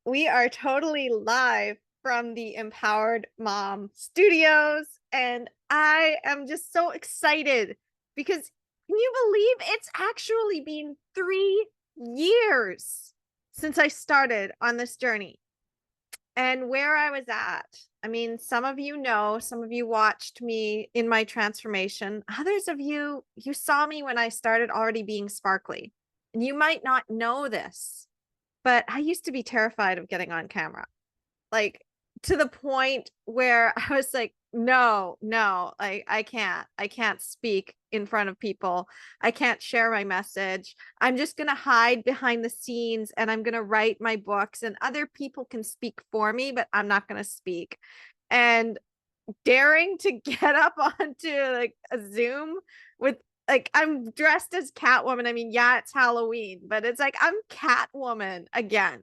We are totally live from the Empowered Mom Studios, and I am just so excited because can you believe it's actually been 3 years since I started on this journey and where I was at. I mean, some of you know, some of you watched me in my transformation. Others of you, you saw me when I started already being sparkly. And you might not know this, but I used to be terrified of getting on camera, like to the point where I was like, no, no, I can't speak in front of people. I can't share my message. I'm just going to hide behind the scenes and I'm going to write my books and other people can speak for me, but I'm not going to speak. And daring to get up onto like a Zoom with like I'm dressed as Catwoman. I mean, yeah, it's Halloween, but it's like I'm Catwoman again.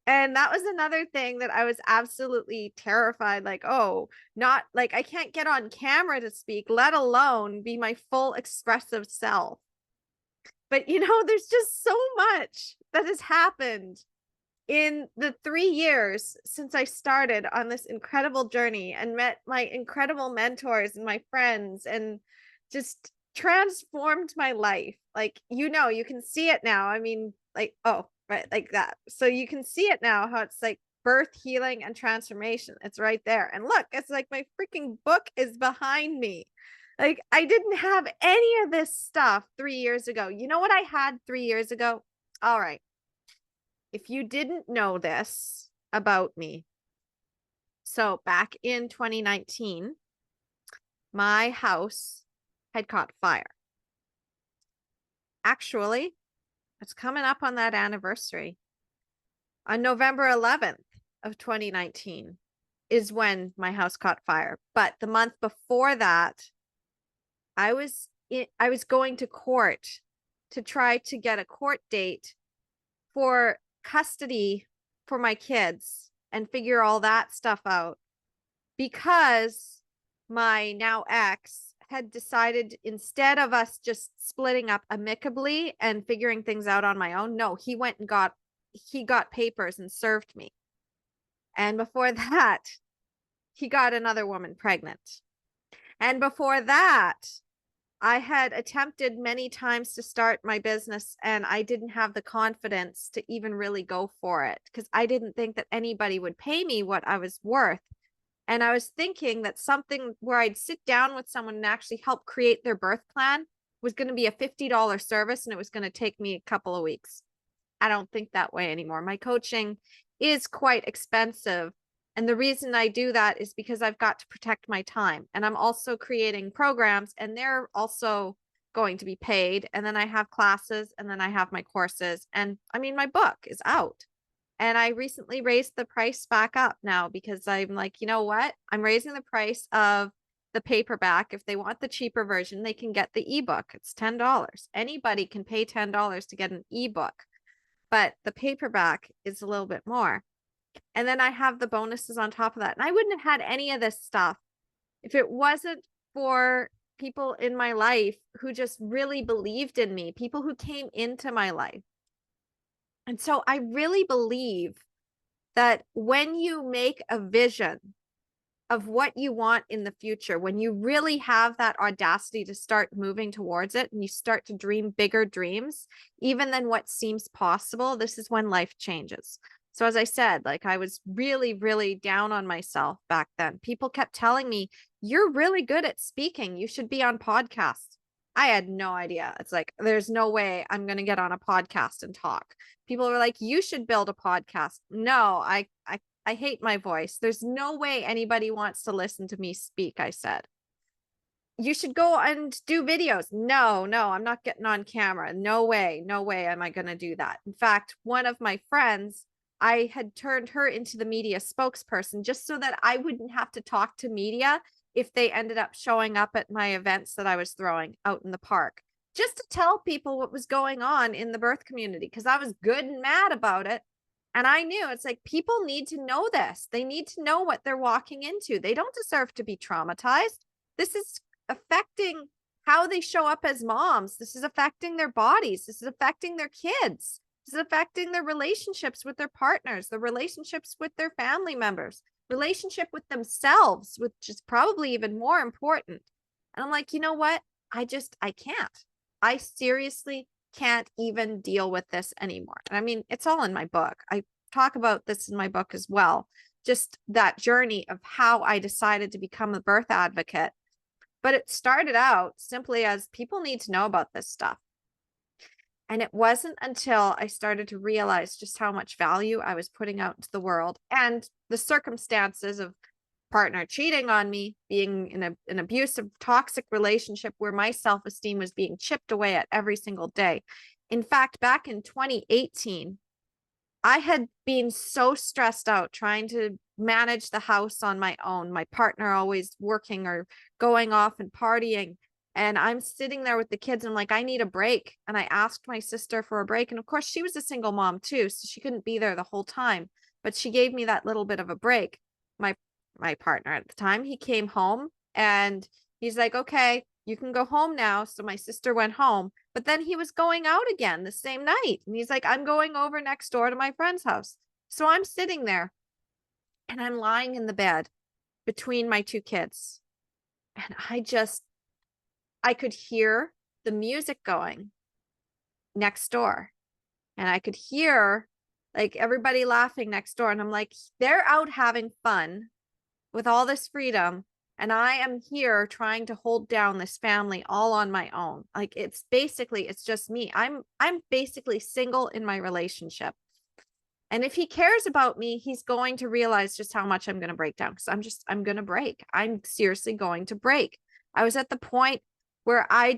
And that was another thing that I was absolutely terrified, like, oh, not like I can't get on camera to speak, let alone be my full expressive self. But there's just so much that has happened in the 3 years since I started on this incredible journey and met my incredible mentors and my friends and just transformed my life. Like, you can see it now. I mean, like, oh, right, like that. So you can see it now how it's like birth, healing, and transformation. It's right there. And look, it's like my freaking book is behind me. Like, I didn't have any of this stuff 3 years ago. You know what I had 3 years ago? All right. If you didn't know this about me, so back in 2019, my house had caught fire. Actually, it's coming up on that anniversary. On November 11th of 2019 is when my house caught fire. But the month before that, I was going to court to try to get a court date for custody for my kids and figure all that stuff out because my now ex had decided instead of us just splitting up amicably and figuring things out on my own, no, he went and got papers and served me. And before that, he got another woman pregnant. And before that, I had attempted many times to start my business and I didn't have the confidence to even really go for it because I didn't think that anybody would pay me what I was worth. And I was thinking that something where I'd sit down with someone and actually help create their birth plan was going to be a $50 service and it was going to take me a couple of weeks. I don't think that way anymore. My coaching is quite expensive. And the reason I do that is because I've got to protect my time. And I'm also creating programs and they're also going to be paid. And then I have classes and then I have my courses. And I mean, my book is out. And I recently raised the price back up now because I'm like, you know what? I'm raising the price of the paperback. If they want the cheaper version, they can get the ebook. It's $10. Anybody can pay $10 to get an ebook, but the paperback is a little bit more. And then I have the bonuses on top of that. And I wouldn't have had any of this stuff if it wasn't for people in my life who just really believed in me, people who came into my life. And so I really believe that when you make a vision of what you want in the future, when you really have that audacity to start moving towards it and you start to dream bigger dreams, even than what seems possible, this is when life changes. So as I said, like I was really, really down on myself back then. People kept telling me, you're really good at speaking. You should be on podcasts. I had no idea. It's like, there's no way I'm going to get on a podcast and talk. People were like, you should build a podcast. No, I hate my voice. There's no way anybody wants to listen to me speak, I said. You should go and do videos. No, I'm not getting on camera. No way am I going to do that. In fact, one of my friends, I had turned her into the media spokesperson just so that I wouldn't have to talk to media if they ended up showing up at my events that I was throwing out in the park, just to tell people what was going on in the birth community because I was good and mad about it. And I knew it's like people need to know this. They need to know what they're walking into. They don't deserve to be traumatized. This is affecting how they show up as moms. This is affecting their bodies. This is affecting their kids. This is affecting their relationships with their partners, the relationships with their family members, relationship with themselves, which is probably even more important. And I'm like, you know what? I can't. I seriously can't even deal with this anymore. And I mean, it's all in my book. I talk about this in my book as well. Just that journey of how I decided to become a birth advocate. But it started out simply as people need to know about this stuff. And it wasn't until I started to realize just how much value I was putting out into the world and the circumstances of partner cheating on me, being in an abusive, toxic relationship where my self-esteem was being chipped away at every single day. In fact, back in 2018, I had been so stressed out trying to manage the house on my own, my partner always working or going off and partying. And I'm sitting there with the kids and I'm like, I need a break. And I asked my sister for a break. And of course, she was a single mom too, so she couldn't be there the whole time. But she gave me that little bit of a break. My partner at the time, he came home and he's like, okay, you can go home now. So my sister went home, but then he was going out again the same night. And he's like, I'm going over next door to my friend's house. So I'm sitting there and I'm lying in the bed between my two kids. And I could hear the music going next door. And I could hear like everybody laughing next door. And I'm like, they're out having fun with all this freedom. And I am here trying to hold down this family all on my own. Like it's just me. I'm basically single in my relationship. And if he cares about me, he's going to realize just how much I'm going to break down because I'm going to break. I'm seriously going to break. I was at the point where I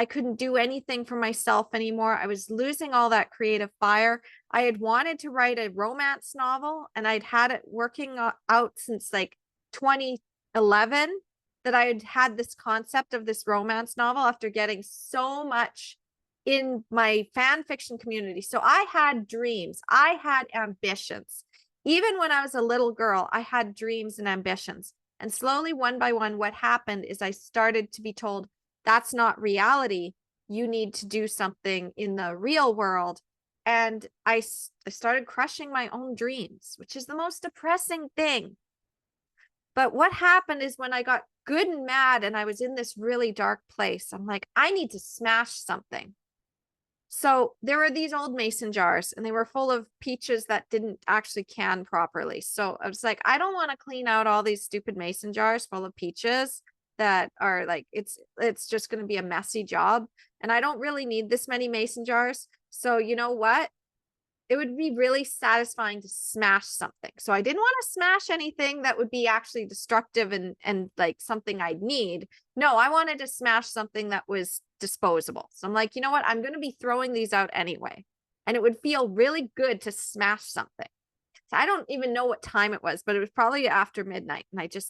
couldn't do anything for myself anymore. I was losing all that creative fire. I had wanted to write a romance novel and I'd had it working out since like 2011 that I had this concept of this romance novel after getting so much in my fan fiction community. So I had dreams. I had ambitions. Even when I was a little girl, I had dreams and ambitions. And slowly, one by one, what happened is I started to be told, that's not reality. You need to do something in the real world. And I started crushing my own dreams, which is the most depressing thing. But what happened is when I got good and mad and I was in this really dark place, I'm like, I need to smash something. So there were these old mason jars and they were full of peaches that didn't actually can properly. So I was like, I don't want to clean out all these stupid mason jars full of peaches that are like, it's just going to be a messy job. And I don't really need this many mason jars. So you know what? It would be really satisfying to smash something. So I didn't want to smash anything that would be actually destructive and like something I'd need. No, I wanted to smash something that was disposable. So I'm like, you know what? I'm going to be throwing these out anyway. And it would feel really good to smash something. So I don't even know what time it was, but it was probably after midnight. And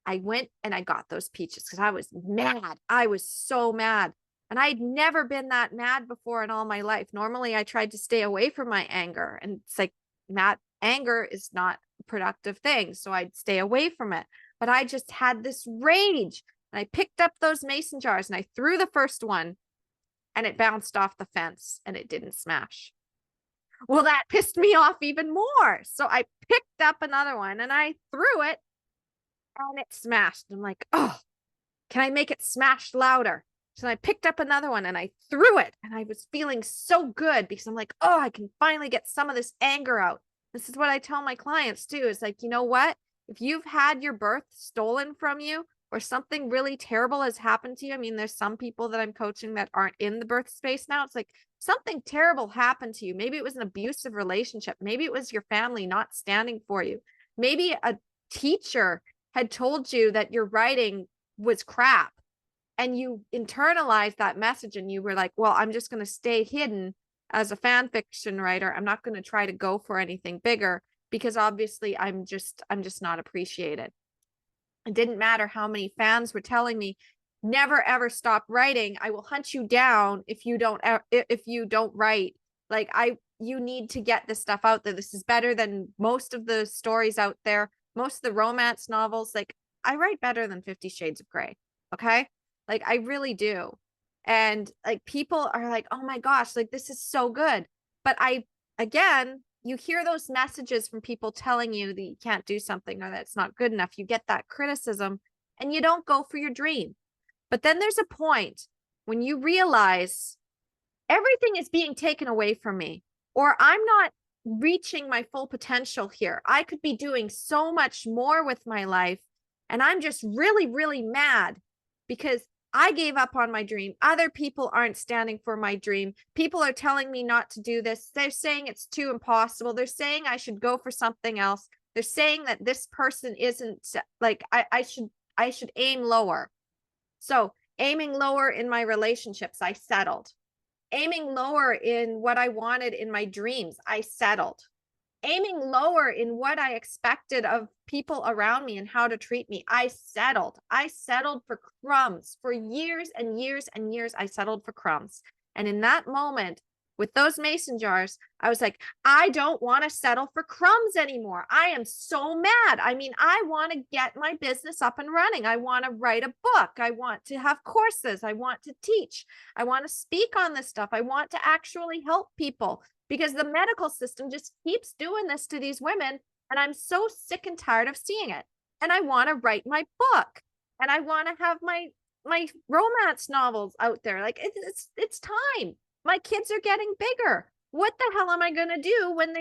I went and I got those peaches because I was mad. I was so mad. And I'd never been that mad before in all my life. Normally, I tried to stay away from my anger. And it's like, anger is not a productive thing. So I'd stay away from it. But I just had this rage. And I picked up those mason jars and I threw the first one and it bounced off the fence and it didn't smash. Well, that pissed me off even more. So I picked up another one and I threw it and it smashed. I'm like, oh, can I make it smash louder? So I picked up another one and I threw it and I was feeling so good because I'm like, oh, I can finally get some of this anger out. This is what I tell my clients too. Is like, you know what? If you've had your birth stolen from you or something really terrible has happened to you. I mean, there's some people that I'm coaching that aren't in the birth space now. It's like something terrible happened to you. Maybe it was an abusive relationship. Maybe it was your family not standing for you. Maybe a teacher had told you that your writing was crap. And you internalized that message and you were like, well, I'm just going to stay hidden as a fan fiction writer. I'm not going to try to go for anything bigger because obviously I'm just not appreciated. It didn't matter how many fans were telling me, never, ever stop writing. I will hunt you down if you don't write. Like you need to get this stuff out there. This is better than most of the stories out there. Most of the romance novels, like I write better than 50 Shades of Grey. Okay. Like I really do. And like people are like, oh my gosh, like this is so good. But I again, you hear those messages from people telling you that you can't do something or that it's not good enough. You get that criticism and you don't go for your dream. But then there's a point when you realize everything is being taken away from me, or I'm not reaching my full potential here. I could be doing so much more with my life. And I'm just really, really mad because I gave up on my dream. Other people aren't standing for my dream. People are telling me not to do this. They're saying it's too impossible. They're saying I should go for something else. They're saying that this person isn't like I should aim lower. So aiming lower in my relationships, I settled. Aiming lower in what I wanted in my dreams, I settled. Aiming lower in what I expected of people around me and how to treat me, I settled. I settled for crumbs. For years and years and years, I settled for crumbs. And in that moment, with those mason jars, I was like, I don't want to settle for crumbs anymore. I am so mad. I mean, I want to get my business up and running. I want to write a book. I want to have courses. I want to teach. I want to speak on this stuff. I want to actually help people because the medical system just keeps doing this to these women. And I'm so sick and tired of seeing it. And I want to write my book and I want to have my romance novels out there. Like it's time. My kids are getting bigger. What the hell am I going to do when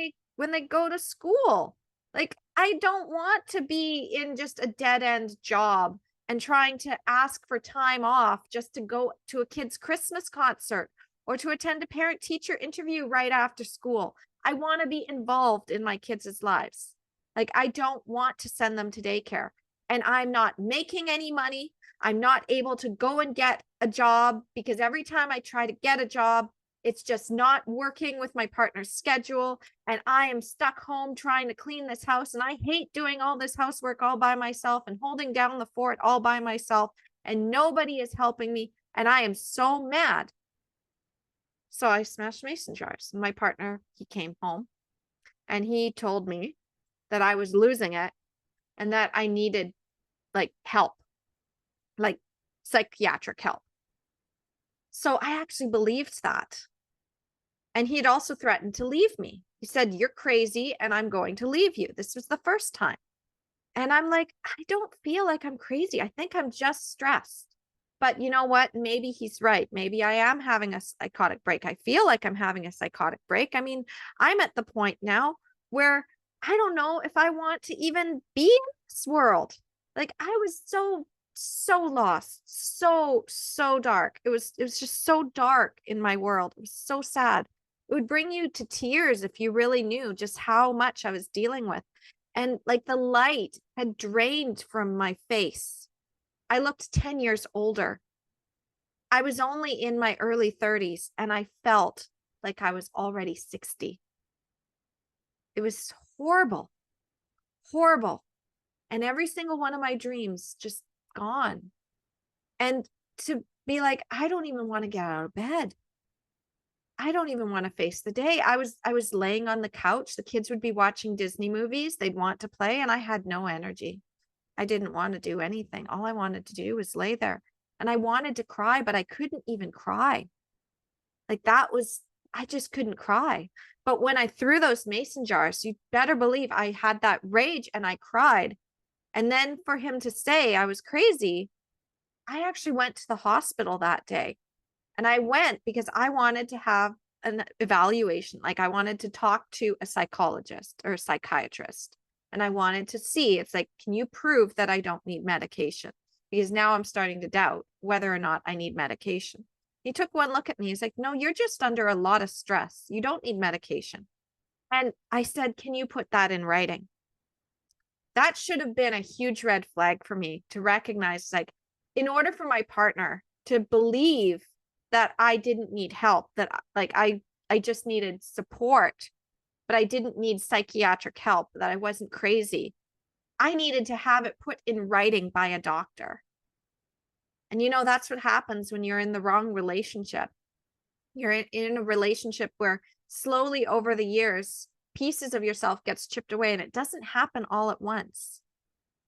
they go to school? Like, I don't want to be in just a dead end job and trying to ask for time off just to go to a kid's Christmas concert or to attend a parent teacher interview right after school. I want to be involved in my kids' lives. Like, I don't want to send them to daycare and I'm not making any money. I'm not able to go and get a job because every time I try to get a job, it's just not working with my partner's schedule. And I am stuck home trying to clean this house. And I hate doing all this housework all by myself and holding down the fort all by myself. And nobody is helping me. And I am so mad. So I smashed mason jars. My partner, he came home and he told me that I was losing it and that I needed like help. Like psychiatric help. So I actually believed that. And he had also threatened to leave me. He said, you're crazy and I'm going to leave you. This was the first time. And I'm like, I don't feel like I'm crazy. I think I'm just stressed. But you know what? Maybe he's right. Maybe I am having a psychotic break. I feel like I'm having a psychotic break. I mean, I'm at the point now where I don't know if I want to even be in this world. Like I was so lost, so dark. It was just so dark in my world. It was so sad. It would bring you to tears if you really knew just how much I was dealing with. And like the light had drained from my face. I looked 10 years older. I was only in my early 30s and I felt like I was already 60. It was horrible, horrible. And every single one of my dreams just gone. And to be like, I don't even want to get out of bed. I don't even want to face the day. I was laying on the couch. The kids would be watching Disney movies. They'd want to play and I had no energy. I didn't want to do anything. All I wanted to do was lay there. And I wanted to cry, but I couldn't even cry. Like I just couldn't cry. But when I threw those mason jars, you better believe I had that rage and I cried. And then for him to say I was crazy, I actually went to the hospital that day. And I went because I wanted to have an evaluation. Like I wanted to talk to a psychologist or a psychiatrist. And I wanted to see, it's like, can you prove that I don't need medication? Because now I'm starting to doubt whether or not I need medication. He took one look at me. He's like, no, you're just under a lot of stress. You don't need medication. And I said, can you put that in writing? That should have been a huge red flag for me to recognize, like, in order for my partner to believe that I didn't need help, that like I just needed support, but I didn't need psychiatric help, that I wasn't crazy. I needed to have it put in writing by a doctor. And you know, that's what happens when you're in the wrong relationship. You're in a relationship where slowly over the years, pieces of yourself gets chipped away and it doesn't happen all at once.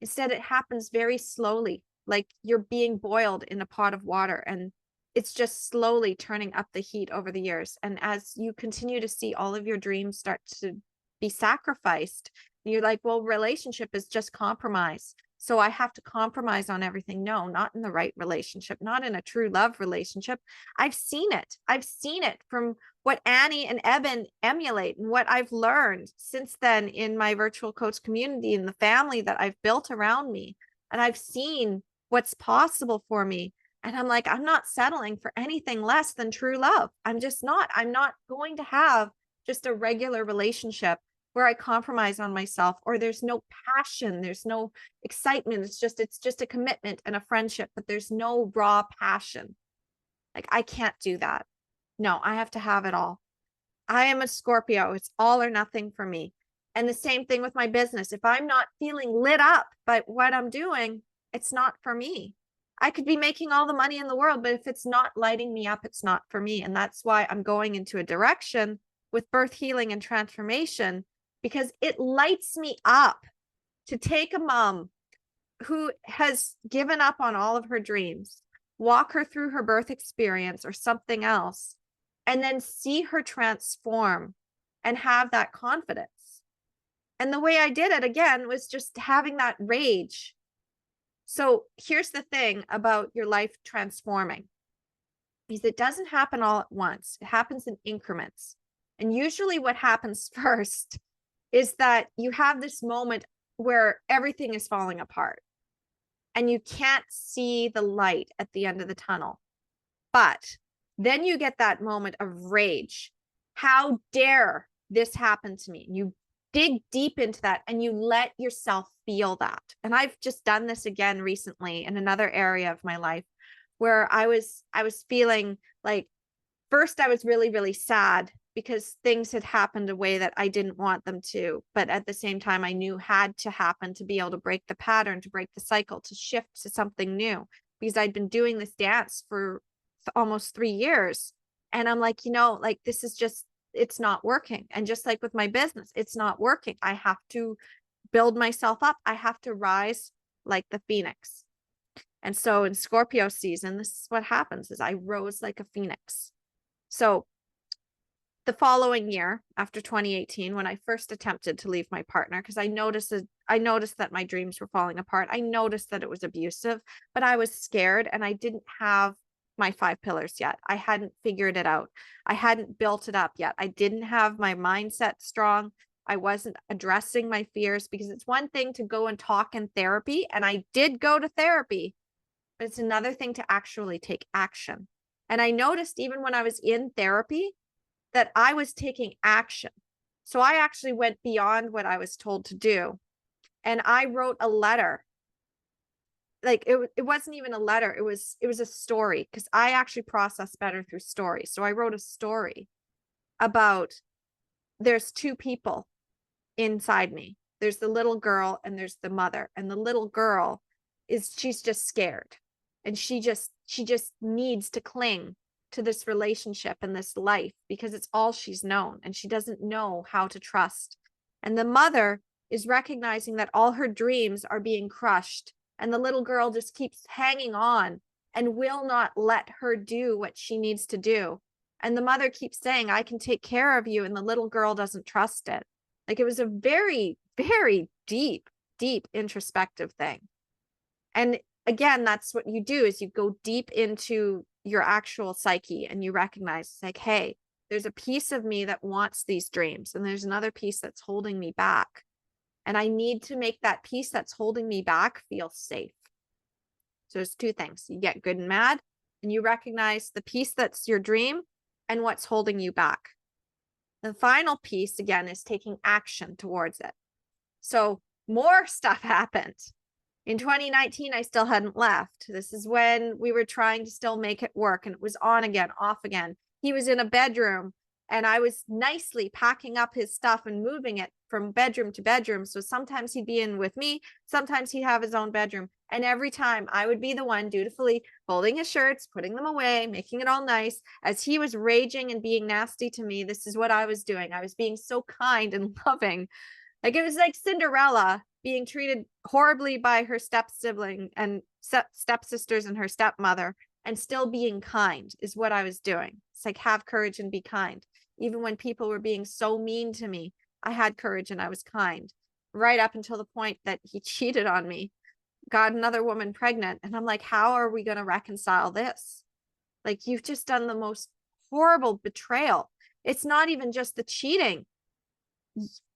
Instead, it happens very slowly, like you're being boiled in a pot of water and it's just slowly turning up the heat over the years. And as you continue to see all of your dreams start to be sacrificed, you're like, well, relationship is just compromise. So I have to compromise on everything. No, not in the right relationship, not in a true love relationship. I've seen it. I've seen it from what Annie and Eben emulate and what I've learned since then in my virtual coach community and the family that I've built around me. And I've seen what's possible for me. And I'm like, I'm not settling for anything less than true love. I'm just not. I'm not going to have just a regular relationship where I compromise on myself, or there's no passion, there's no excitement. It's just a commitment and a friendship, but there's no raw passion. Like, I can't do that. No, I have to have it all. I am a Scorpio. It's all or nothing for me. And the same thing with my business. If I'm not feeling lit up by what I'm doing, it's not for me. I could be making all the money in the world, but if it's not lighting me up, it's not for me. And that's why I'm going into a direction with birth healing and transformation, because it lights me up to take a mom who has given up on all of her dreams, walk her through her birth experience or something else, and then see her transform and have that confidence. And the way I did it, again, was just having that rage. So here's the thing about your life transforming, is it doesn't happen all at once. It happens in increments. And usually what happens first is that you have this moment where everything is falling apart and you can't see the light at the end of the tunnel. But then you get that moment of rage. How dare this happen to me? You dig deep into that and you let yourself feel that. And I've just done this again recently in another area of my life where I was feeling like, first I was really, really sad because things had happened a way that I didn't want them to. But at the same time, I knew had to happen to be able to break the pattern, to break the cycle, to shift to something new, because I'd been doing this dance for almost 3 years. And I'm like, like, this is just, it's not working. And just like with my business, it's not working. I have to build myself up. I have to rise like the phoenix. And so in Scorpio season, this is what happens, is I rose like a phoenix. So the following year, after 2018, when I first attempted to leave my partner, because I noticed that my dreams were falling apart. I noticed that it was abusive, but I was scared and I didn't have my 5 pillars yet. I hadn't figured it out. I hadn't built it up yet. I didn't have my mindset strong. I wasn't addressing my fears, because it's one thing to go and talk in therapy, and I did go to therapy, but it's another thing to actually take action. And I noticed even when I was in therapy that I was taking action. So I actually went beyond what I was told to do. And I wrote a letter. Like, it wasn't even a letter. It was a story, because I actually process better through stories. So I wrote a story about, there's 2 people inside me. There's the little girl and there's the mother. And the little girl she's just scared. And she just needs to cling to this relationship and this life because it's all she's known, and she doesn't know how to trust. And the mother is recognizing that all her dreams are being crushed, and the little girl just keeps hanging on and will not let her do what she needs to do. And the mother keeps saying, I can take care of you. And the little girl doesn't trust it. Like, it was a very, very deep, deep introspective thing. And again, that's what you do, is you go deep into your actual psyche and you recognize, like, hey, there's a piece of me that wants these dreams, and there's another piece that's holding me back. And I need to make that piece that's holding me back feel safe. So there's 2 things. You get good and mad, and you recognize the piece that's your dream and what's holding you back. The final piece, again, is taking action towards it. So more stuff happened. In 2019, I still hadn't left. This is when we were trying to still make it work, and it was on again, off again. He was in a bedroom, and I was nicely packing up his stuff and moving it from bedroom to bedroom. So sometimes he'd be in with me, sometimes he'd have his own bedroom. And every time I would be the one dutifully folding his shirts, putting them away, making it all nice. As he was raging and being nasty to me, this is what I was doing. I was being so kind and loving. Like, it was like Cinderella being treated horribly by her step sibling and stepsisters and her stepmother. and still being kind is what I was doing. It's like, have courage and be kind. Even when people were being so mean to me, I had courage and I was kind, right up until the point that he cheated on me, got another woman pregnant. And I'm like, how are we going to reconcile this? Like, you've just done the most horrible betrayal. It's not even just the cheating.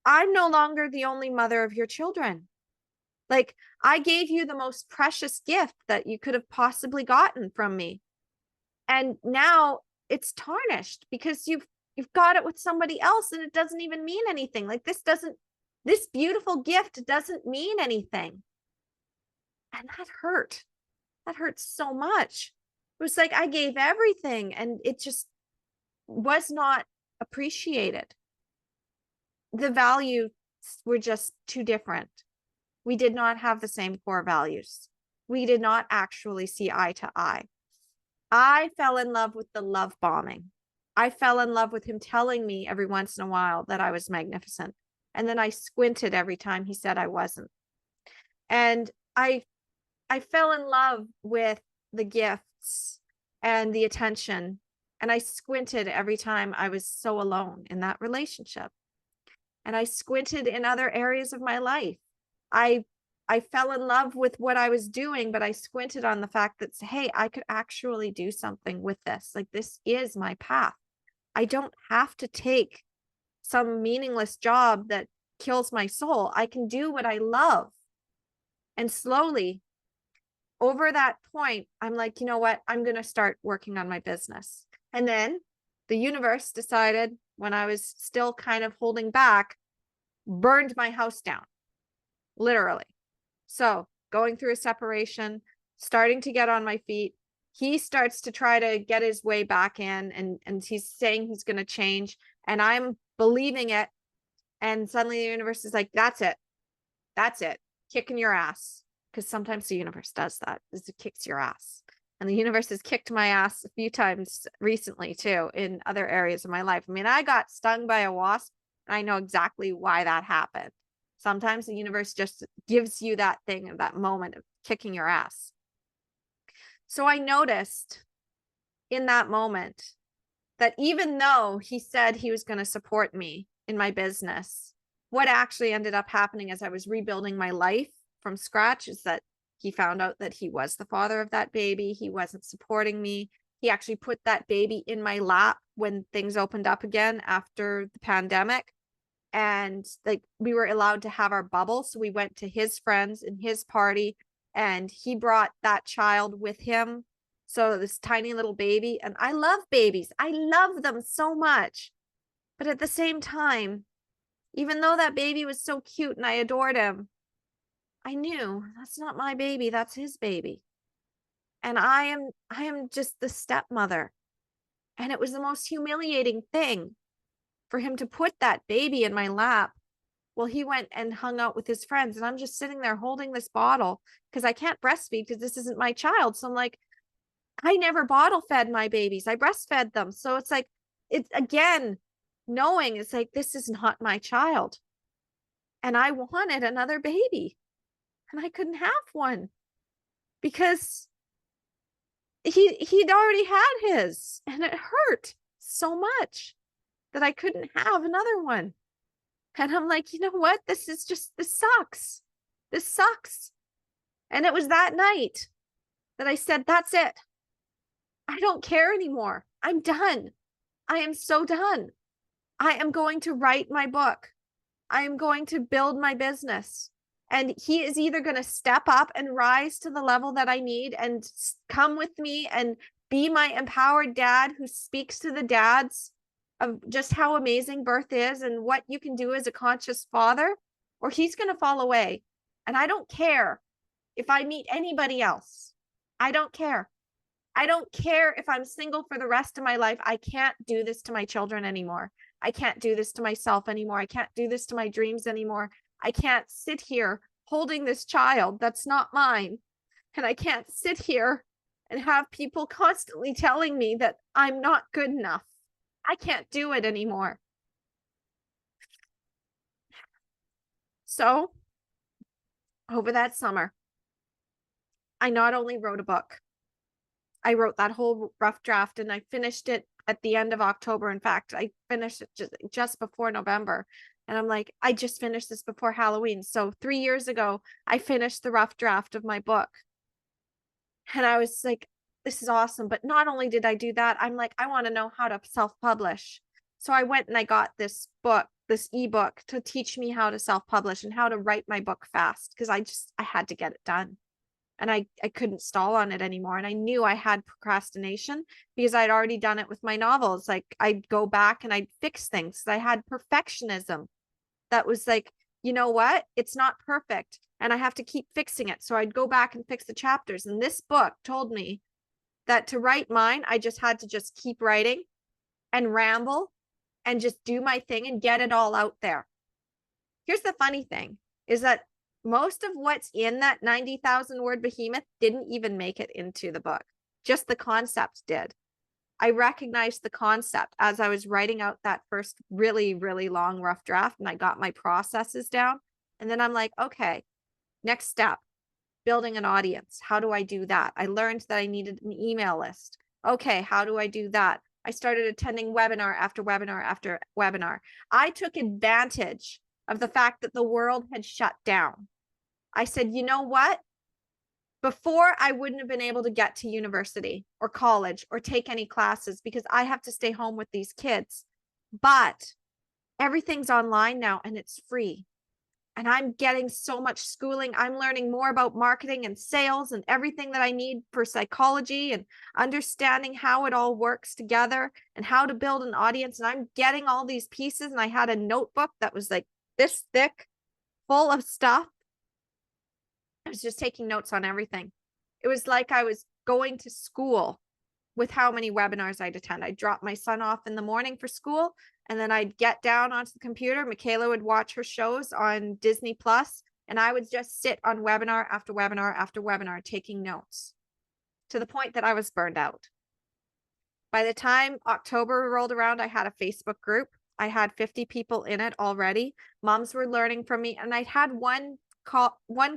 I'm no longer the only mother of your children. Like, I gave you the most precious gift that you could have possibly gotten from me. And now it's tarnished because you've got it with somebody else and it doesn't even mean anything. Like, this beautiful gift doesn't mean anything. And that hurt. That hurt so much. It was like I gave everything and it just was not appreciated. The values were just too different. We did not have the same core values. We did not actually see eye to eye. I fell in love with the love bombing. I fell in love with him telling me every once in a while that I was magnificent. And then I squinted every time he said I wasn't. And I fell in love with the gifts and the attention. And I squinted every time I was so alone in that relationship. And I squinted in other areas of my life. I fell in love with what I was doing, but I squinted on the fact that, hey, I could actually do something with this. Like, this is my path. I don't have to take some meaningless job that kills my soul. I can do what I love. And slowly, over that point, I'm like, you know what? I'm going to start working on my business. And then the universe decided, when I was still kind of holding back, burned my house down, literally. So going through a separation, starting to get on my feet, he starts to try to get his way back in, and he's saying he's going to change, and I'm believing it. And suddenly the universe is like, that's it. That's it. Kicking your ass. Because sometimes the universe does that, is it kicks your ass. And the universe has kicked my ass a few times recently too, in other areas of my life. I mean, I got stung by a wasp, and I know exactly why that happened. Sometimes the universe just gives you that thing at that moment of kicking your ass. So I noticed in that moment that even though he said he was going to support me in my business, what actually ended up happening as I was rebuilding my life from scratch is that he found out that he was the father of that baby. He wasn't supporting me. He actually put that baby in my lap when things opened up again after the pandemic. And like, we were allowed to have our bubble. So we went to his friends and his party, and he brought that child with him. So this tiny little baby, and I love babies. I love them so much. But at the same time, even though that baby was so cute and I adored him, I knew that's not my baby, that's his baby. And I am just the stepmother. And it was the most humiliating thing for him to put that baby in my lap. Well, he went and hung out with his friends, and I'm just sitting there holding this bottle because I can't breastfeed because this isn't my child. So I'm like, I never bottle fed my babies. I breastfed them. So it's like, it's again, knowing it's like, this is not my child. And I wanted another baby, and I couldn't have one because he'd already had his, and it hurt so much that I couldn't have another one. And I'm like, you know what? This sucks. This sucks. And it was that night that I said, that's it. I don't care anymore. I'm done. I am so done. I am going to write my book. I am going to build my business. And he is either going to step up and rise to the level that I need and come with me and be my empowered dad who speaks to the dads of just how amazing birth is and what you can do as a conscious father, or he's going to fall away. And I don't care if I meet anybody else. I don't care. I don't care if I'm single for the rest of my life. I can't do this to my children anymore. I can't do this to myself anymore. I can't do this to my dreams anymore. I can't sit here holding this child that's not mine. And I can't sit here and have people constantly telling me that I'm not good enough. I can't do it anymore. So over that summer, I not only wrote a book, I wrote that whole rough draft and I finished it at the end of October. In fact, I finished it just before November. And I'm like, I just finished this before Halloween. So 3 years ago, I finished the rough draft of my book. And I was like, this is awesome. But not only did I do that, I'm like, I want to know how to self-publish. So I went and I got this book, this ebook to teach me how to self-publish and how to write my book fast, because I had to get it done. And I couldn't stall on it anymore. And I knew I had procrastination because I'd already done it with my novels. Like I'd go back and I'd fix things. I had perfectionism that was like, you know what? It's not perfect and I have to keep fixing it. So I'd go back and fix the chapters. And this book told me that to write mine, I just had to just keep writing and ramble and just do my thing and get it all out there. Here's the funny thing is that most of what's in that 90,000 word behemoth didn't even make it into the book. Just the concept did. I recognized the concept as I was writing out that first really, really long rough draft, and I got my processes down. And then I'm like, okay, next step, building an audience. How do I do that? I learned that I needed an email list. Okay, how do I do that? I started attending webinar after webinar after webinar. I took advantage of the fact that the world had shut down. I said, you know what? Before, I wouldn't have been able to get to university or college or take any classes because I have to stay home with these kids. But everything's online now and it's free. And I'm getting so much schooling. I'm learning more about marketing and sales and everything that I need for psychology and understanding how it all works together and how to build an audience. And I'm getting all these pieces. And I had a notebook that was like this thick, full of stuff. I was just taking notes on everything. It was like I was going to school with how many webinars I'd attend. I'd drop my son off in the morning for school, and then I'd get down onto the computer. Michaela would watch her shows on Disney Plus, and I would just sit on webinar after webinar after webinar, taking notes to the point that I was burned out. By the time October rolled around, I had a Facebook group. I had 50 people in it already. Moms were learning from me, and I'd had one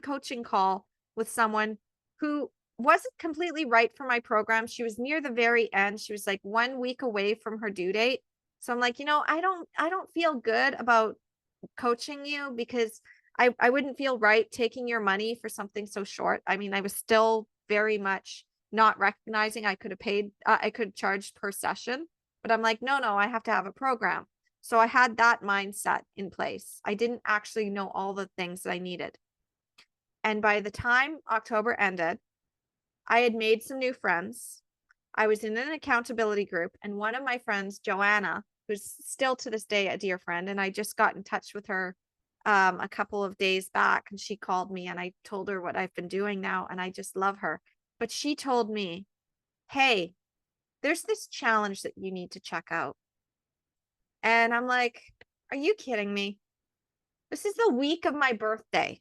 coaching call with someone who wasn't completely right for my program. She was near the very end. She was like 1 week away from her due date. So I'm like, you know, I don't feel good about coaching you because I wouldn't feel right taking your money for something so short. I mean, I was still very much not recognizing I could have paid, I could charge per session, but I'm like, no, I have to have a program. So I had that mindset in place. I didn't actually know all the things that I needed. And by the time October ended, I had made some new friends. I was in an accountability group, and one of my friends, Joanna, who's still to this day a dear friend, and I just got in touch with her a couple of days back, and she called me and I told her what I've been doing now, and I just love her. But she told me, hey, there's this challenge that you need to check out. And I'm like, are you kidding me? This is the week of my birthday.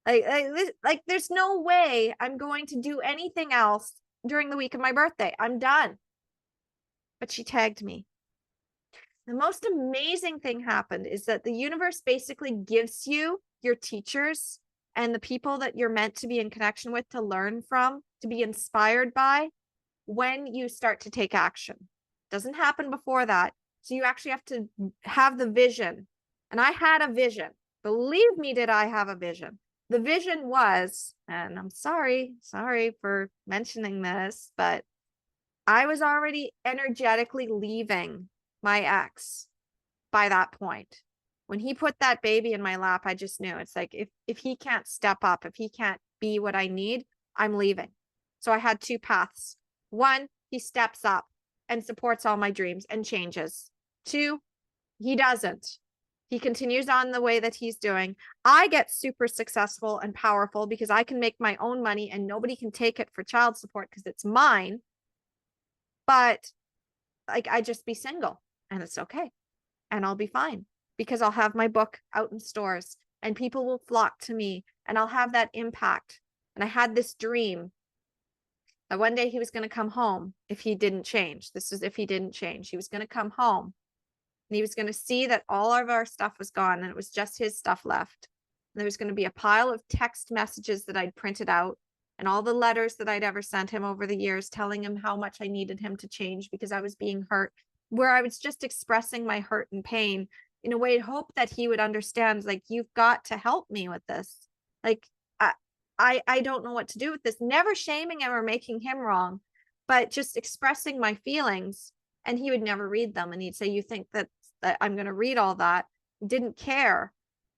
Like there's no way I'm going to do anything else during the week of my birthday. I'm done. But she tagged me. The most amazing thing happened is that the universe basically gives you your teachers and the people that you're meant to be in connection with, to learn from, to be inspired by, when you start to take action. It doesn't happen before that. So you actually have to have the vision. And I had a vision. Believe me, did I have a vision? The vision was, and I'm sorry for mentioning this, but I was already energetically leaving my ex by that point. When he put that baby in my lap, I just knew it's like, if he can't step up, if he can't be what I need, I'm leaving. So I had two paths. One, he steps up and supports all my dreams and changes. Two, he doesn't. He continues on the way that he's doing. I get super successful and powerful because I can make my own money and nobody can take it for child support because it's mine. But like, I just be single and it's okay. And I'll be fine because I'll have my book out in stores and people will flock to me and I'll have that impact. And I had this dream that one day he was going to come home if he didn't change. This was if he didn't change. He was going to come home and he was going to see that all of our stuff was gone and it was just his stuff left. And there was going to be a pile of text messages that I'd printed out and all the letters that I'd ever sent him over the years, telling him how much I needed him to change because I was being hurt, where I was just expressing my hurt and pain in a way, hope that he would understand, like, you've got to help me with this. Like, I don't know what to do with this, never shaming him or making him wrong, but just expressing my feelings. And he would never read them. And he'd say, you think that I'm going to read all that? Didn't care.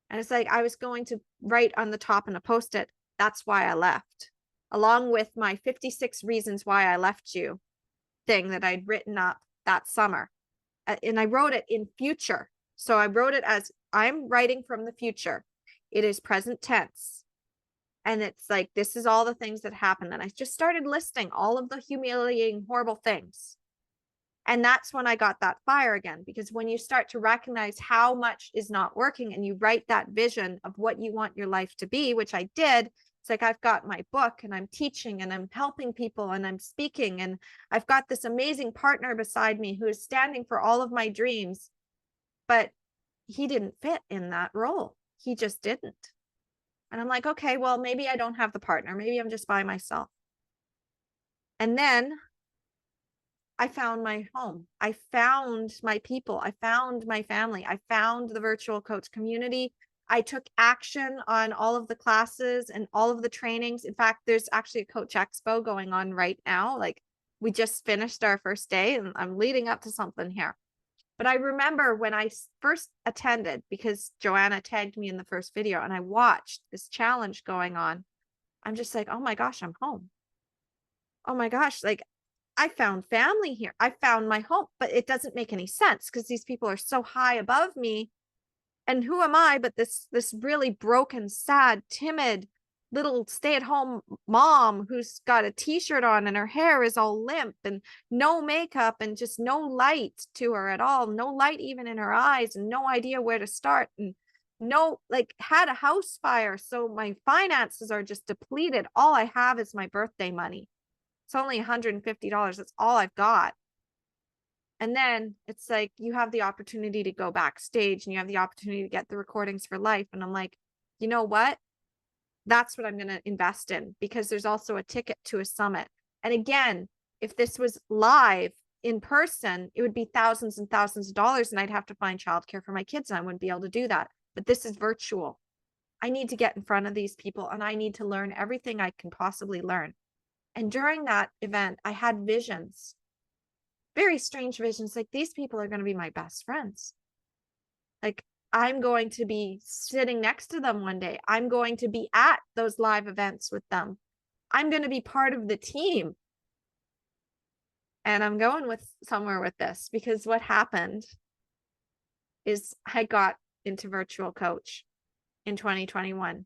And it's like, I was going to write on the top in a post-it, that's why I left, along with my 56 reasons why I left you thing that I'd written up that summer. And I wrote it in future. So I wrote it as, I'm writing from the future. It is present tense. And it's like, this is all the things that happened. And I just started listing all of the humiliating, horrible things. And that's when I got that fire again, because when you start to recognize how much is not working and you write that vision of what you want your life to be, which I did, it's like, I've got my book and I'm teaching and I'm helping people and I'm speaking. And I've got this amazing partner beside me who is standing for all of my dreams, but he didn't fit in that role. He just didn't. And I'm like, okay, well, maybe I don't have the partner. Maybe I'm just by myself. And then I found my home. I found my people. I found my family. I found the virtual coach community. I took action on all of the classes and all of the trainings. In fact, there's actually a coach expo going on right now. Like, we just finished our first day and I'm leading up to something here. But I remember when I first attended, because Joanna tagged me in the first video and I watched this challenge going on, I'm just like, oh my gosh, I'm home. Oh my gosh, like, I found family here. I found my home, but it doesn't make any sense because these people are so high above me. And who am I but this really broken, sad, timid little stay-at-home mom who's got a t-shirt on and her hair is all limp and no makeup and just no light to her at all, no light even in her eyes, and no idea where to start, and no, like, had a house fire, so my finances are just depleted. All I have is my birthday money. It's only $150. That's all I've got. And then it's like, you have the opportunity to go backstage and you have the opportunity to get the recordings for life. And I'm like, you know what? That's what I'm going to invest in, because there's also a ticket to a summit. And again, if this was live in person, it would be thousands and thousands of dollars and I'd have to find childcare for my kids and I wouldn't be able to do that. But this is virtual. I need to get in front of these people and I need to learn everything I can possibly learn. And during that event, I had visions, very strange visions. Like, these people are going to be my best friends. Like, I'm going to be sitting next to them one day. I'm going to be at those live events with them. I'm going to be part of the team. And I'm going somewhere with this, because what happened is I got into virtual coach in 2021,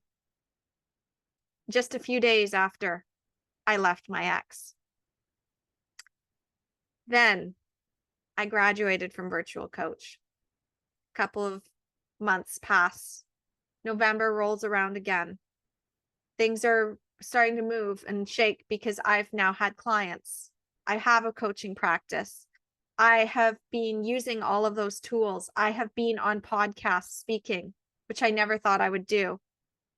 just a few days after I left my ex. Then I graduated from virtual coach. A couple of months pass. November rolls around again. Things are starting to move and shake because I've now had clients. I have a coaching practice. I have been using all of those tools. I have been on podcasts speaking, which I never thought I would do.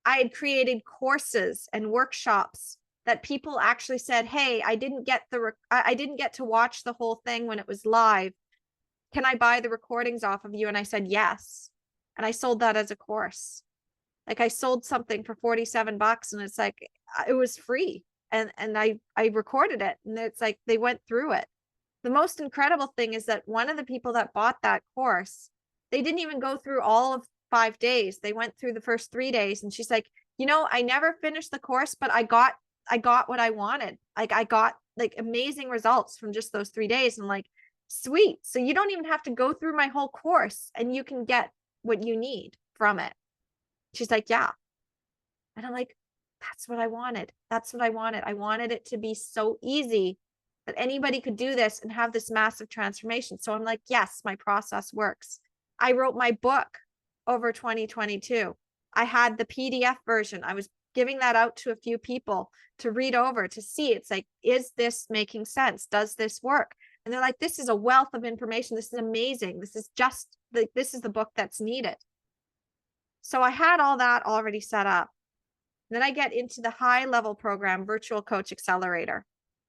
I had created courses and workshops that people actually said, hey, I didn't get to watch the whole thing when it was live. Can I buy the recordings off of you? And I said, yes. And I sold that as a course. Like, I sold something for $47 and it's like, it was free. And I recorded it and it's like, they went through it. The most incredible thing is that one of the people that bought that course, they didn't even go through all of 5 days. They went through the first 3 days. And she's like, you know, I never finished the course, but I got what I wanted. Like, I got like amazing results from just those 3 days. And like, sweet. So you don't even have to go through my whole course and you can get what you need from it. She's like, yeah. And I'm like, that's what I wanted. That's what I wanted. I wanted it to be so easy that anybody could do this and have this massive transformation. So I'm like, yes, my process works. I wrote my book over 2022. I had the PDF version. I was giving that out to a few people to read over, to see. It's like, is this making sense? Does this work? And they're like, this is a wealth of information. This is amazing. This is just like, this is the book that's needed. So I had all that already set up. Then I get into the high level program, Virtual Coach Accelerator,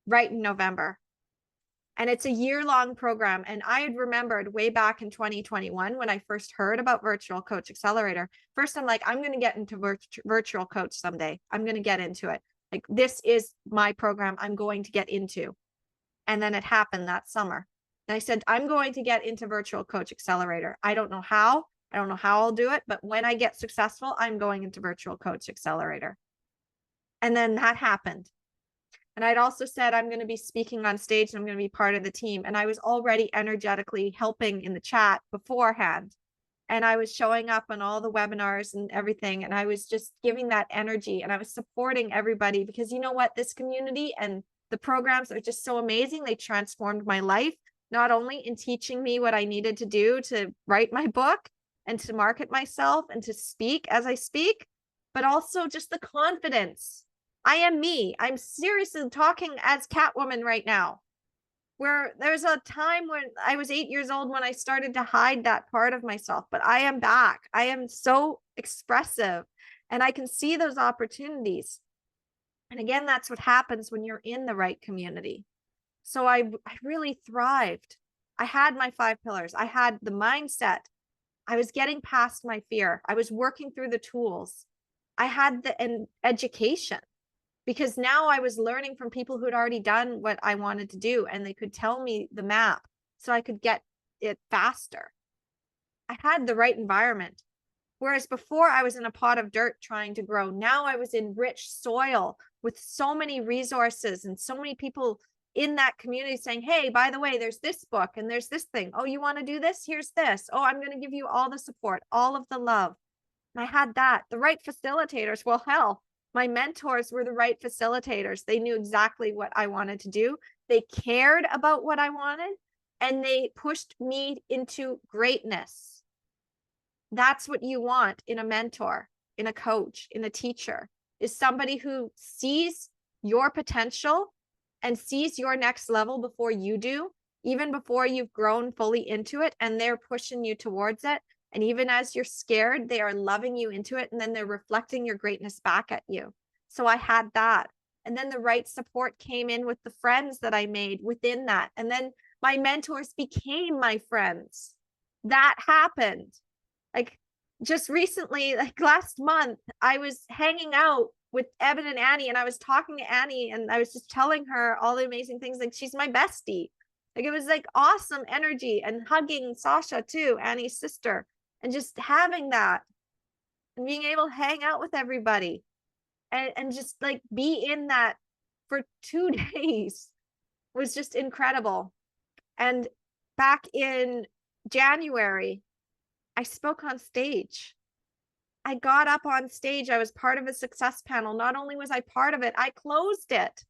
right in November. And it's a year-long program. And I had remembered way back in 2021 when I first heard about Virtual Coach Accelerator. First, I'm like, I'm going to get into virtual coach someday. I'm going to get into it. Like, this is my program I'm going to get into. And then it happened that summer. And I said, I'm going to get into Virtual Coach Accelerator. I don't know how. I don't know how I'll do it. But when I get successful, I'm going into Virtual Coach Accelerator. And then that happened. And I'd also said, I'm going to be speaking on stage and I'm going to be part of the team. And I was already energetically helping in the chat beforehand. And I was showing up on all the webinars and everything. And I was just giving that energy and I was supporting everybody because you know what? This community and the programs are just so amazing. They transformed my life, not only in teaching me what I needed to do to write my book and to market myself and to speak as I speak, but also just the confidence. I am me. I'm seriously talking as Catwoman right now, where there's a time when I was 8 years old when I started to hide that part of myself, but I am back. I am so expressive and I can see those opportunities. And again, that's what happens when you're in the right community. So I really thrived. I had my 5 pillars. I had the mindset. I was getting past my fear. I was working through the tools. I had the education. Because now I was learning from people who had already done what I wanted to do and they could tell me the map so I could get it faster. I had the right environment. Whereas before I was in a pot of dirt trying to grow. Now I was in rich soil with so many resources and so many people in that community saying, hey, by the way, there's this book and there's this thing. Oh, you want to do this? Here's this. Oh, I'm going to give you all the support, all of the love. And I had that. The right facilitators. Well, hell, my mentors were the right facilitators. They knew exactly what I wanted to do. They cared about what I wanted and they pushed me into greatness. That's what you want in a mentor, in a coach, in a teacher, is somebody who sees your potential and sees your next level before you do, even before you've grown fully into it, and they're pushing you towards it. And even as you're scared, they are loving you into it. And then they're reflecting your greatness back at you. So I had that. And then the right support came in with the friends that I made within that. And then my mentors became my friends. That happened. Like just recently, like last month, I was hanging out with Evan and Annie and I was talking to Annie and I was just telling her all the amazing things. Like she's my bestie. Like it was like awesome energy and hugging Sasha too, Annie's sister. And just having that and being able to hang out with everybody and just like be in that for 2 days was just incredible. And back in January, I spoke on stage. I got up on stage. I was part of a success panel. Not only was I part of it, I closed it.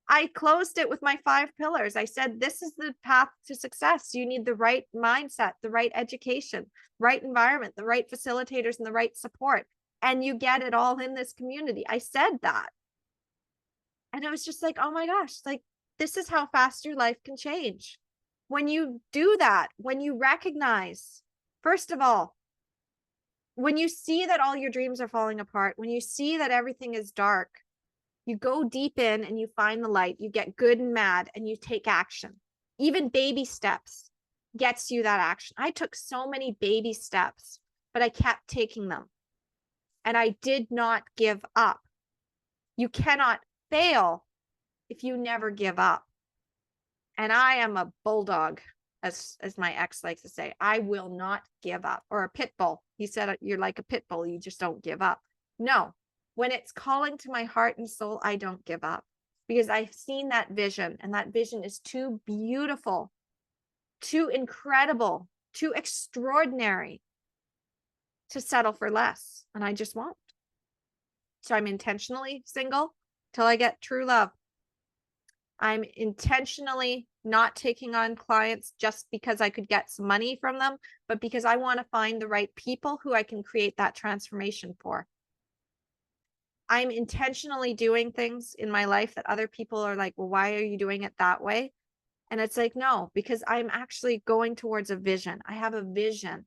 I closed it with my 5 pillars. I said, this is the path to success. You need the right mindset, the right education, right environment, the right facilitators, and the right support. And you get it all in this community. I said that. And it was just like, oh my gosh, like this is how fast your life can change. When you do that, when you recognize, first of all, when you see that all your dreams are falling apart, when you see that everything is dark, you go deep in and you find the light, you get good and mad and you take action. Even baby steps gets you that action. I took so many baby steps, but I kept taking them. And I did not give up. You cannot fail if you never give up. And I am a bulldog, as my ex likes to say. I will not give up. Or a pit bull. He said, you're like a pit bull. You just don't give up. No. When it's calling to my heart and soul, I don't give up because I've seen that vision and that vision is too beautiful, too incredible, too extraordinary to settle for less. And I just won't. So I'm intentionally single till I get true love. I'm intentionally not taking on clients just because I could get some money from them, but because I want to find the right people who I can create that transformation for. I'm intentionally doing things in my life that other people are like, well, why are you doing it that way? And it's like, no, because I'm actually going towards a vision. I have a vision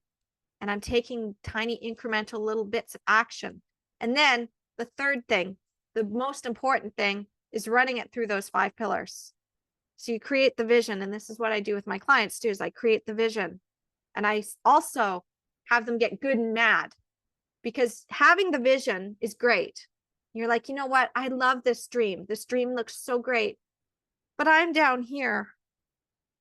and I'm taking tiny incremental little bits of action. And then the third thing, the most important thing, is running it through those 5 pillars. So you create the vision. And this is what I do with my clients too, is I create the vision. And I also have them get good and mad, because having the vision is great. You're like, you know what? I love this dream. This dream looks so great, but I'm down here.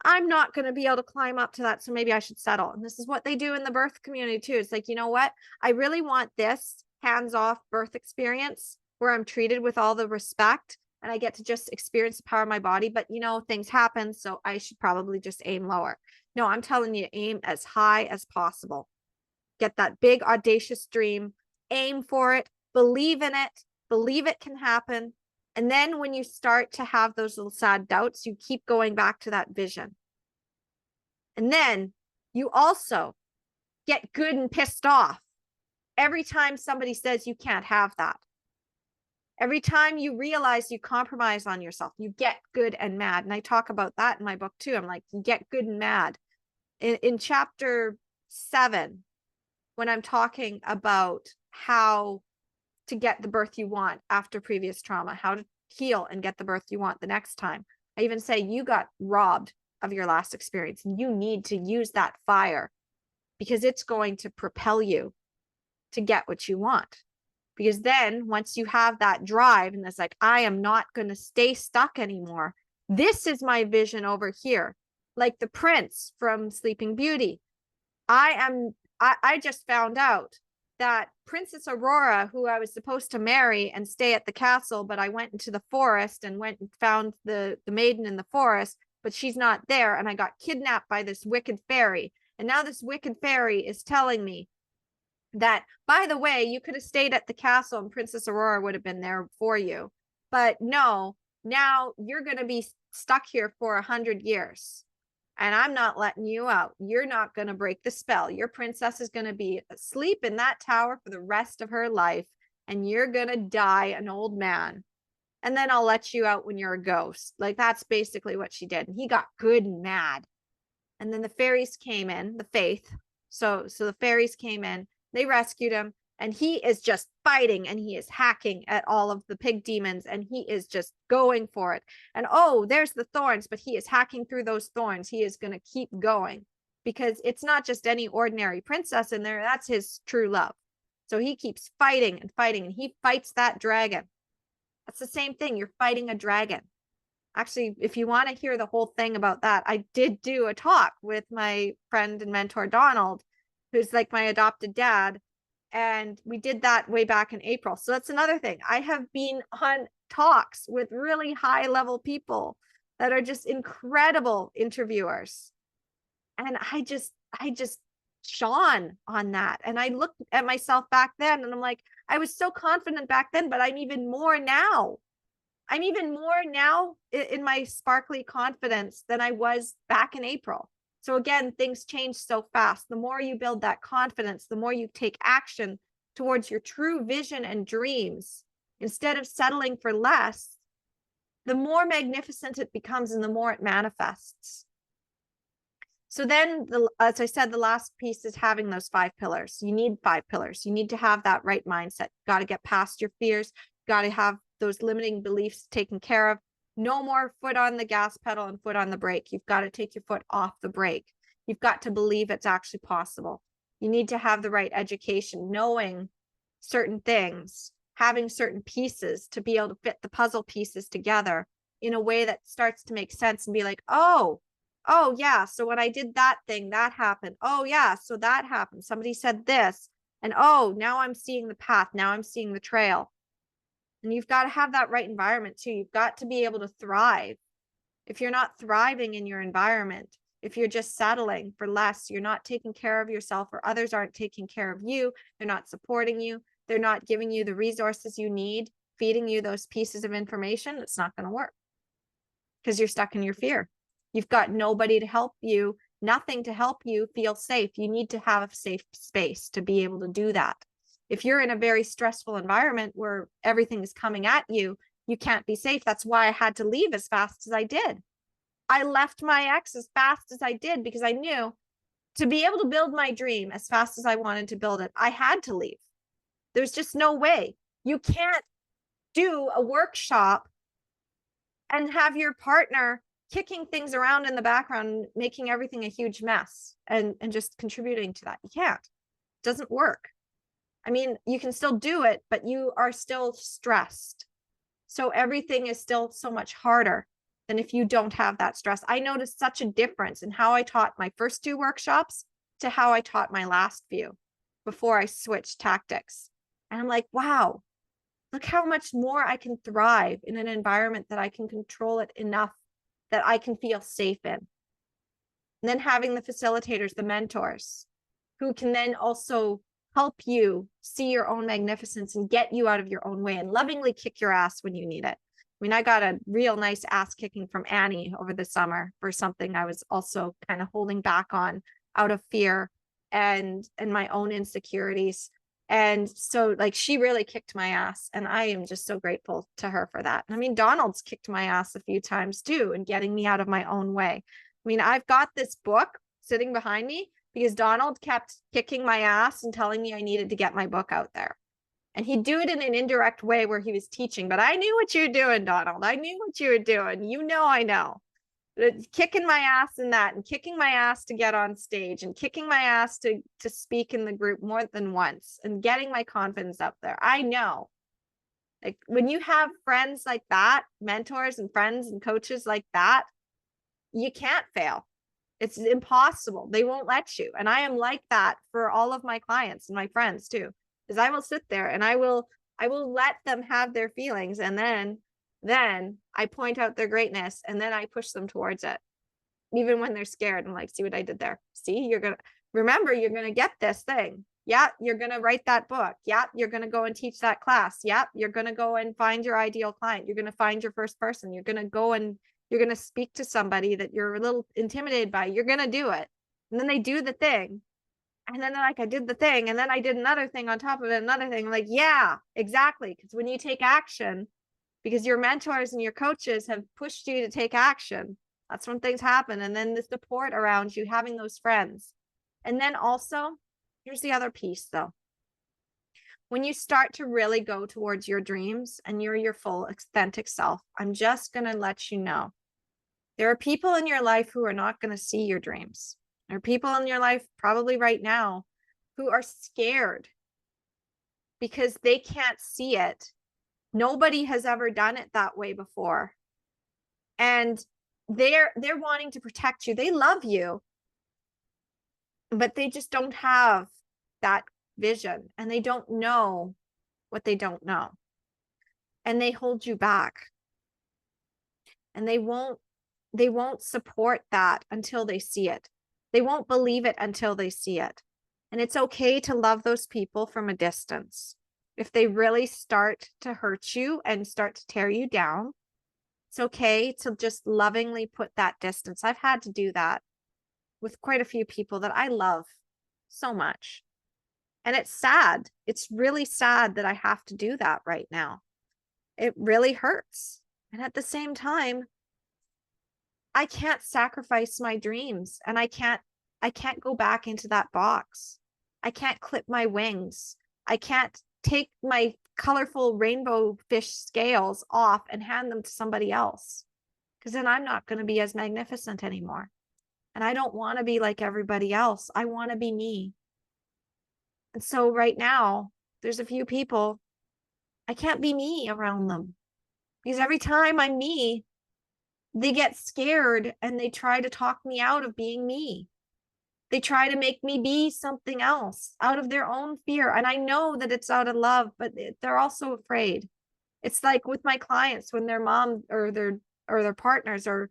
I'm not going to be able to climb up to that. So maybe I should settle. And this is what they do in the birth community too. It's like, you know what? I really want this hands-off birth experience where I'm treated with all the respect and I get to just experience the power of my body. But you know, things happen. So I should probably just aim lower. No, I'm telling you, aim as high as possible. Get that big, audacious dream, aim for it, believe in it, believe it can happen. And then when you start to have those little sad doubts, you keep going back to that vision. And then you also get good and pissed off every time somebody says you can't have that. Every time you realize you compromise on yourself, you get good and mad. And I talk about that in my book too. I'm like, you get good and mad. In chapter 7, when I'm talking about how to get the birth you want after previous trauma, how to heal and get the birth you want the next time, I even say you got robbed of your last experience and you need to use that fire, because it's going to propel you to get what you want. Because then once you have that drive and it's like, I am not going to stay stuck anymore. This is my vision over here. Like the prince from Sleeping Beauty. I just found out that Princess Aurora, who I was supposed to marry and stay at the castle, but I went into the forest and went and found the maiden in the forest, but she's not there. And I got kidnapped by this wicked fairy. And now this wicked fairy is telling me that, by the way, you could have stayed at the castle and Princess Aurora would have been there for you. But no, now you're going to be stuck here for 100 years. And I'm not letting you out. You're not going to break the spell. Your princess is going to be asleep in that tower for the rest of her life. And you're going to die an old man. And then I'll let you out when you're a ghost. Like, that's basically what she did. And he got good and mad. And then the fairies came in, the faith. So the fairies came in, they rescued him. And he is just fighting and he is hacking at all of the pig demons and he is just going for it. And oh, there's the thorns, but he is hacking through those thorns. He is going to keep going because it's not just any ordinary princess in there. That's his true love. So he keeps fighting and fighting and he fights that dragon. That's the same thing. You're fighting a dragon. Actually, if you want to hear the whole thing about that, I did do a talk with my friend and mentor, Donald, who's like my adopted dad. And we did that way back in April. So that's another thing. I have been on talks with really high level people that are just incredible interviewers. And I just shone on that. And I looked at myself back then and I'm like, I was so confident back then, but I'm even more now. I'm even more now in my sparkly confidence than I was back in April. So again, things change so fast. The more you build that confidence, the more you take action towards your true vision and dreams, instead of settling for less, the more magnificent it becomes and the more it manifests. So then, as I said, the last piece is having those 5 pillars. You need 5 pillars. You need to have that right mindset. You got to get past your fears. You got to have those limiting beliefs taken care of. No more foot on the gas pedal and foot on the brake. You've got to take your foot off the brake. You've got to believe it's actually possible. You need to have the right education, knowing certain things, having certain pieces to be able to fit the puzzle pieces together in a way that starts to make sense and be like, oh yeah, so when I did that thing, that happened. Oh yeah, so that happened. Somebody said this. And oh, now I'm seeing the path. Now I'm seeing the trail. And you've got to have that right environment too. You've got to be able to thrive. If you're not thriving in your environment, if you're just settling for less, you're not taking care of yourself, or others aren't taking care of you, they're not supporting you, they're not giving you the resources you need, feeding you those pieces of information, it's not going to work because you're stuck in your fear. You've got nobody to help you, nothing to help you feel safe. You need to have a safe space to be able to do that. If you're in a very stressful environment where everything is coming at you, you can't be safe. That's why I had to leave as fast as I did. I left my ex as fast as I did because I knew to be able to build my dream as fast as I wanted to build it, I had to leave. There's just no way. You can't do a workshop and have your partner kicking things around in the background, making everything a huge mess and just contributing to that. You can't. It doesn't work. I mean, you can still do it, but you are still stressed. So everything is still so much harder than if you don't have that stress. I noticed such a difference in how I taught my first 2 workshops to how I taught my last few before I switched tactics. And I'm like, wow, look how much more I can thrive in an environment that I can control it enough that I can feel safe in. And then having the facilitators, the mentors, who can then also help you see your own magnificence and get you out of your own way and lovingly kick your ass when you need it. I mean, I got a real nice ass kicking from Annie over the summer for something I was also kind of holding back on out of fear and my own insecurities. And so like she really kicked my ass and I am just so grateful to her for that. I mean, Donald's kicked my ass a few times too and getting me out of my own way. I mean, I've got this book sitting behind me because Donald kept kicking my ass and telling me I needed to get my book out there. And he'd do it in an indirect way where he was teaching, but I knew what you were doing, Donald. I knew what you were doing. You know, I know. Kicking my ass in that and kicking my ass to get on stage and kicking my ass to speak in the group more than once and getting my confidence up there. I know. Like when you have friends like that, mentors and friends and coaches like that, you can't fail. It's impossible. They won't let you. And I am like that for all of my clients and my friends too, because I will sit there and I will let them have their feelings. And then I point out their greatness and then I push them towards it. Even when they're scared. I'm like, see what I did there? See, you're going to get this thing. Yeah. You're going to write that book. Yeah. You're going to go and teach that class. Yeah. You're going to go and find your ideal client. You're going to find your first person. You're going to go and you're going to speak to somebody that you're a little intimidated by. You're going to do it. And then they do the thing. And then they're like, I did the thing. And then I did another thing on top of it, another thing. I'm like, yeah, exactly. Because when you take action, because your mentors and your coaches have pushed you to take action, that's when things happen. And then the support around you, having those friends. And then also, here's the other piece though. When you start to really go towards your dreams and you're your full authentic self, I'm just going to let you know, there are people in your life who are not going to see your dreams. There are people in your life probably right now who are scared because they can't see it. Nobody has ever done it that way before. And they're wanting to protect you. They love you, but they just don't have that vision and they don't know what they don't know. And they hold you back. And they won't support that until they see it. They won't believe it until they see it. And it's okay to love those people from a distance. If they really start to hurt you and start to tear you down, it's okay to just lovingly put that distance. I've had to do that with quite a few people that I love so much. And it's sad. It's really sad that I have to do that right now. It really hurts. And at the same time, I can't sacrifice my dreams and I can't go back into that box. I can't clip my wings. I can't take my colorful rainbow fish scales off and hand them to somebody else, because then I'm not going to be as magnificent anymore. And I don't want to be like everybody else. I want to be me. And so right now, there's a few people, I can't be me around them because every time I'm me, they get scared and they try to talk me out of being me. They try to make me be something else out of their own fear. And I know that it's out of love, but they're also afraid. It's like with my clients, when their mom or their partners or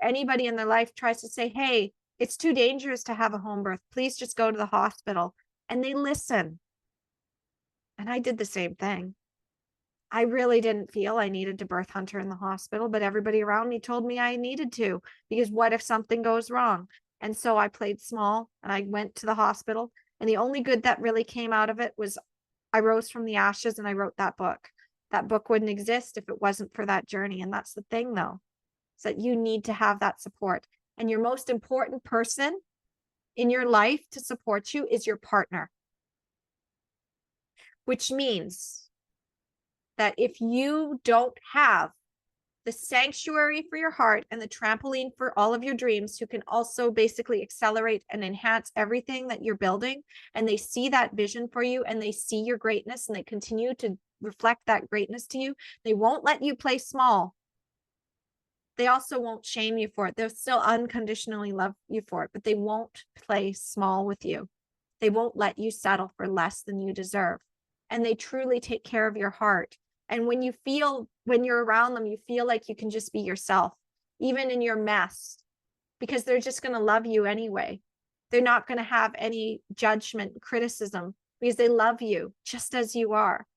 anybody in their life tries to say, hey, it's too dangerous to have a home birth. Please just go to the hospital. And they listen. And I did the same thing. I really didn't feel I needed to birth Hunter in the hospital, but everybody around me told me I needed to, because what if something goes wrong? And so I played small and I went to the hospital. And the only good that really came out of it was I rose from the ashes and I wrote that book. That book wouldn't exist if it wasn't for that journey. And that's the thing though, is that you need to have that support. And your most important person in your life to support you is your partner. Which means that if you don't have the sanctuary for your heart and the trampoline for all of your dreams, who can also basically accelerate and enhance everything that you're building, and they see that vision for you and they see your greatness and they continue to reflect that greatness to you, they won't let you play small. They also won't shame you for it. They'll still unconditionally love you for it, but they won't play small with you. They won't let you settle for less than you deserve. And they truly take care of your heart. And when you're around them, you feel like you can just be yourself, even in your mess, because they're just going to love you anyway. They're not going to have any judgment, criticism, because they love you just as you are.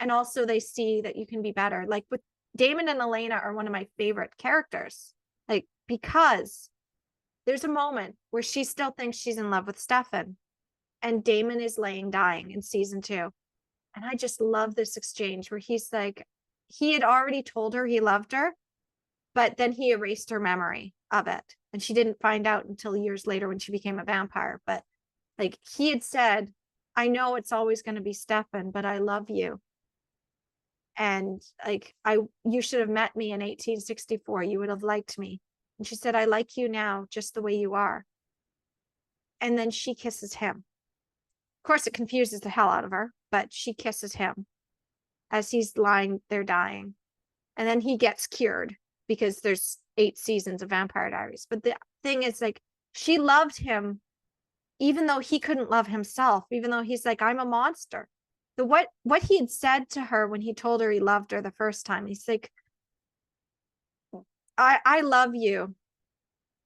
And also they see that you can be better. Like with Damon and Elena are one of my favorite characters, like, because there's a moment where she still thinks she's in love with Stefan, and Damon is laying dying in season 2. And I just love this exchange where he's like, he had already told her he loved her, but then he erased her memory of it. And she didn't find out until years later when she became a vampire. But like, he had said, I know it's always going to be Stefan, but I love you. And like, you should have met me in 1864. You would have liked me. And she said, I like you now, just the way you are. And then she kisses him. Of course, it confuses the hell out of her, but she kisses him as he's lying there dying. And then he gets cured because there's 8 seasons of Vampire Diaries. But the thing is, like, she loved him even though he couldn't love himself, even though he's like, I'm a monster. What he had said to her when he told her he loved her the first time, he's like, I love you,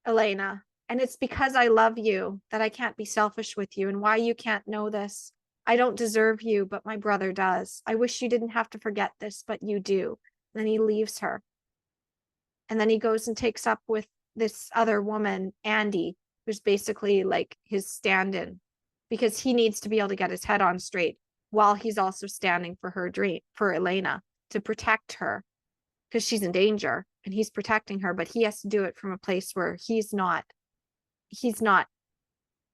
Elena. And it's because I love you that I can't be selfish with you. And why you can't know this. I don't deserve you, but my brother does. I wish you didn't have to forget this, but you do. And then he leaves her. And then he goes and takes up with this other woman, Andy, who's basically like his stand-in, because he needs to be able to get his head on straight while he's also standing for her dream, for Elena, to protect her, because she's in danger and he's protecting her, but he has to do it from a place where he's not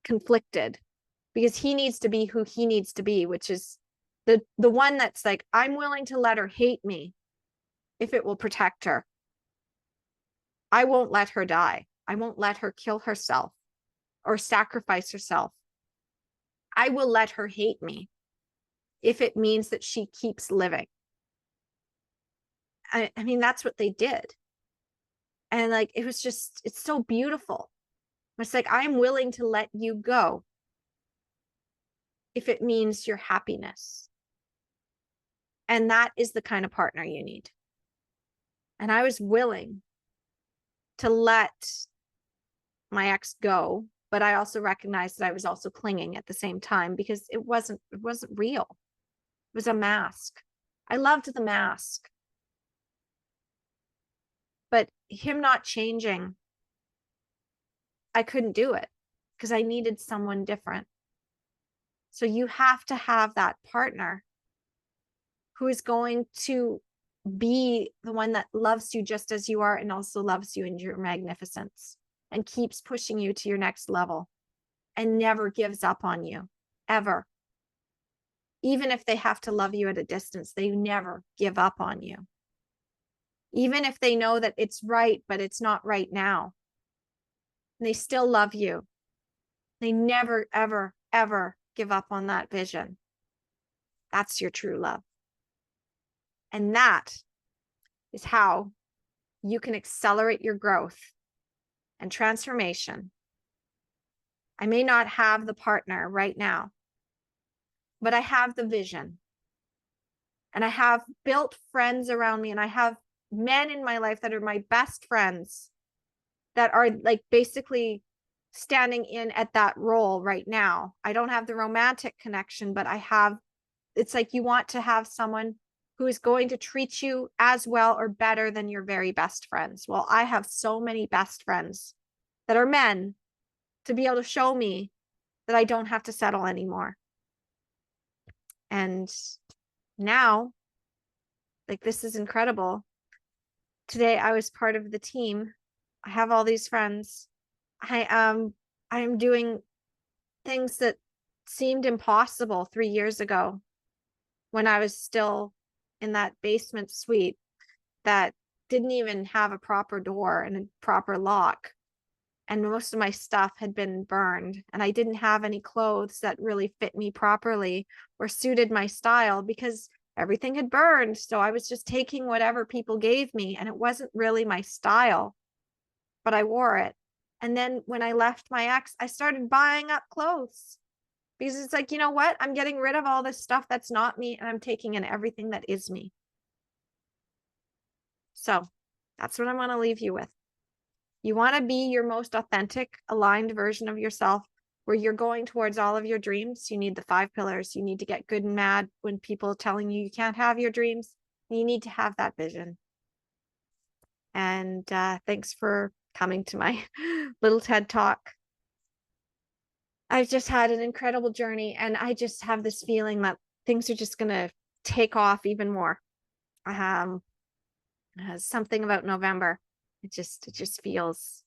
conflicted, because he needs to be who he needs to be, which is the one that's like, I'm willing to let her hate me if it will protect her. I won't let her die. I won't let her kill herself or sacrifice herself. I will let her hate me if it means that she keeps living. I mean, that's what they did. And like, it was just, it's so beautiful. It's like, I'm willing to let you go if it means your happiness. And that is the kind of partner you need. And I was willing to let my ex go, but I also recognized that I was also clinging at the same time, because it wasn't real. It was a mask. I loved the mask. But him not changing, I couldn't do it because I needed someone different. So you have to have that partner who is going to be the one that loves you just as you are and also loves you in your magnificence and keeps pushing you to your next level and never gives up on you, ever. Even if they have to love you at a distance, they never give up on you. Even if they know that it's right, but it's not right now, they still love you. They never, ever, ever give up on that vision. That's your true love. And that is how you can accelerate your growth and transformation. I may not have the partner right now, but I have the vision. And I have built friends around me, and I have men in my life that are my best friends that are like basically standing in at that role right now. I don't have the romantic connection, but I have, it's like you want to have someone who is going to treat you as well or better than your very best friends. Well, I have so many best friends that are men to be able to show me that I don't have to settle anymore. And now, like, this is incredible. Today I was part of the team. I have all these friends. I'm doing things that seemed impossible 3 years ago when I was still in that basement suite that didn't even have a proper door and a proper lock. And most of my stuff had been burned, and I didn't have any clothes that really fit me properly or suited my style because everything had burned. So I was just taking whatever people gave me, and it wasn't really my style, but I wore it. And then when I left my ex, I started buying up clothes because it's like, you know what? I'm getting rid of all this stuff that's not me, and I'm taking in everything that is me. So that's what I want to leave you with. You want to be your most authentic, aligned version of yourself where you're going towards all of your dreams. You need the 5 pillars. You need to get good and mad when people are telling you you can't have your dreams. You need to have that vision. And thanks for coming to my little TED Talk. I've just had an incredible journey, and I just have this feeling that things are just going to take off even more. Something about November. It just feels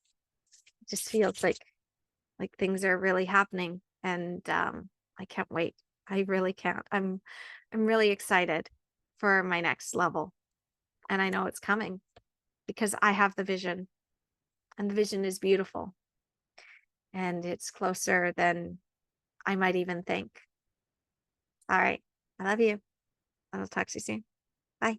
like things are really happening, and I can't wait. I really can't. I'm really excited for my next level, and I know it's coming because I have the vision, and the vision is beautiful, and it's closer than I might even think. All right. I love you. I'll talk to you soon. Bye.